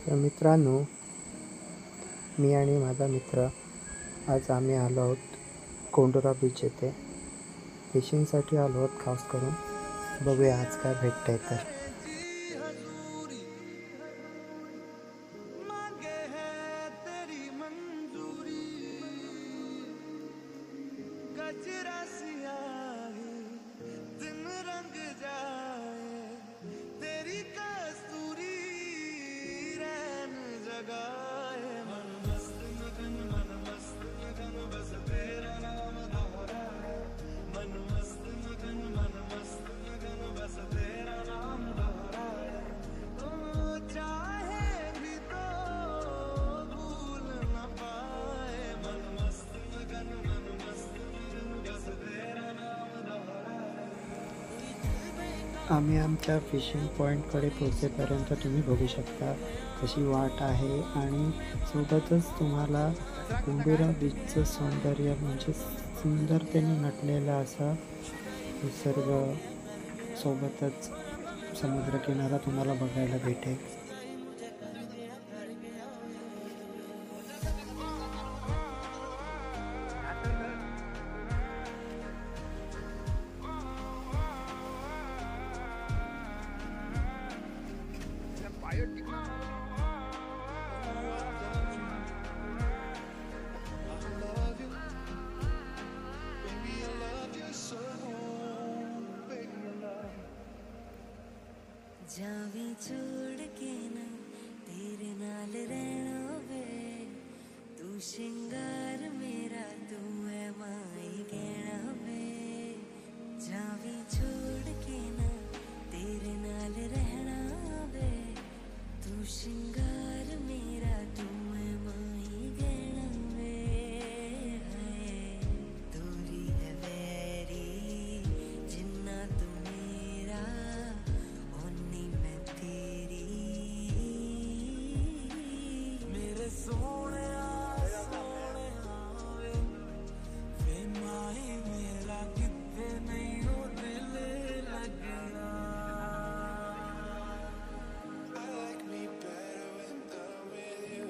तर मित्रांनो, मी आणि माझा मित्र आज आम्ही आलो आहोत कोंडोरा बीच येथे फिशिंगसाठी आलो आहोत खास करून. बघूया आज काय भेटतंय तर. आम्ही आमच्या फिशिंग पॉईंटकडे पोहोचेपर्यंत तुम्ही बघू शकता कशी वाट आहे आणि सोबतच तुम्हाला कोंडोरा बीचचं सौंदर्य म्हणजे सुंदरतेने नटलेला असा निसर्ग सोबतच समुद्रकिनारा तुम्हाला बघायला भेटेल. जावी छोड़ के ना तेरे नाल रहना वे, तू शिंगार मेरा तू है माई कहना वे. जावी छोड़ के ना तेरे नाल रहना वे, तू शिंगार मेरा तू है माई कहना वे. दूरी है वेरी जिन्ना तू मेरा ओनी मैं तेरी. मेरे सोने सोने वे वे माए मेरा कितने नहीं हो दिल लगना. I like me better when I'm with you.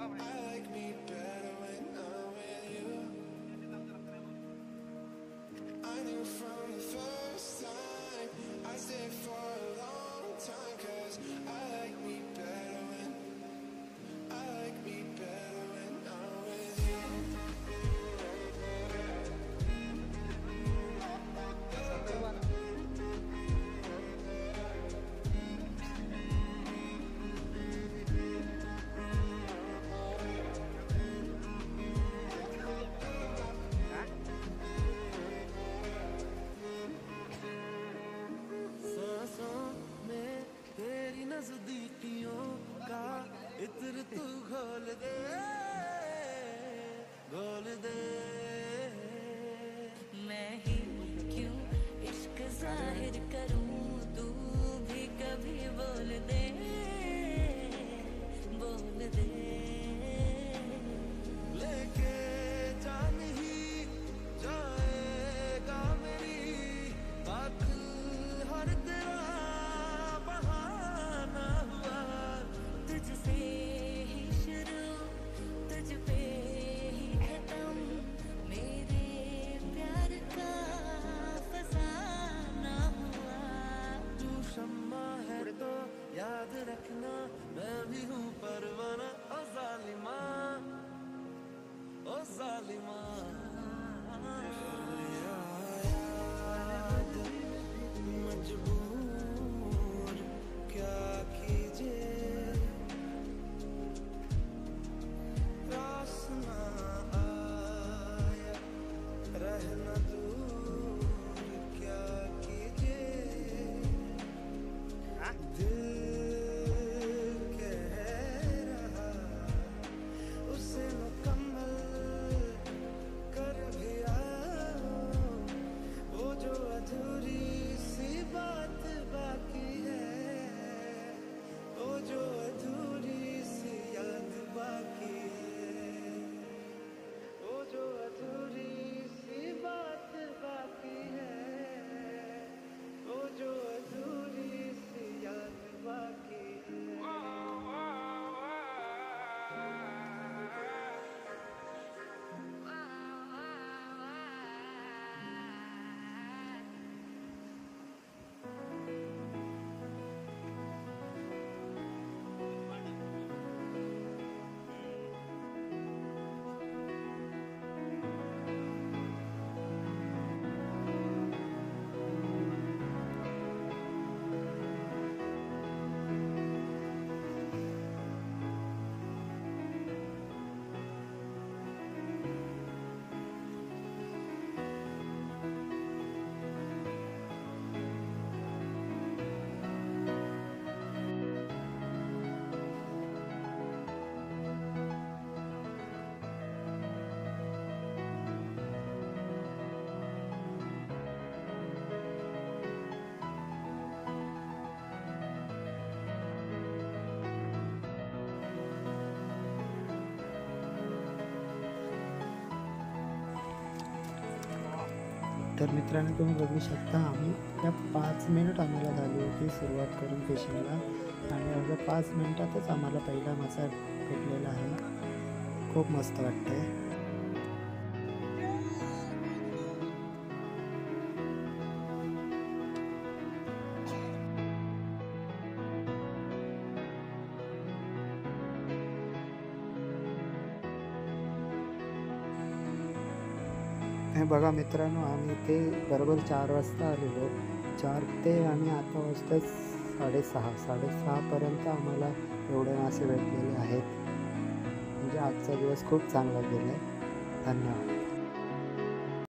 I like me better when I'm with you. I knew from the first time I stayed for a long time, 'cause I like me better when I'm with you. सांसों में तेरी नजदीकियों का इत्र तू घोल दे, घोल दे. मैं ही क्यों इश्क जाहिर करूं, तू भी कभी बोल दे, बोल दे. लेके जान ही जाएगा मेरी आखिर हर तेरा बहाना हुआ. तुझसे ही शुरू तुझ पे ही खत्म, मेरे प्यार का फसाना हुआ. तू शम्मा है तो याद रखना मैं भी हूँ परवाना. ओ जालिमा, ओ जालिमा. मजबूर क्या कीजिए, रास ना आया रहना दूर क्या कीजिए. दिल कह रहा उसे मुकम्मल कर भी आओ तर मित्रांनो तुम्ही बघू शकता आम्ही त्या 5 मिनिट आम्हाला झाली होती सुरुवात करून फिशिंगला आणि अवघ्या 5 मिनिटातच आम्हाला पहिला मासा भेटलेला आहे. खूप मस्त वाटतंय. हे बघा मित्रांनो आम्ही ते बरोबर 4 वाजता आलेलो. 4 ते आणि आता वाजता 6:30पर्यंत आम्हाला एवढे मासे भेटलेले आहेत. म्हणजे आजचा दिवस खूप चांगला गेला आहे. धन्यवाद.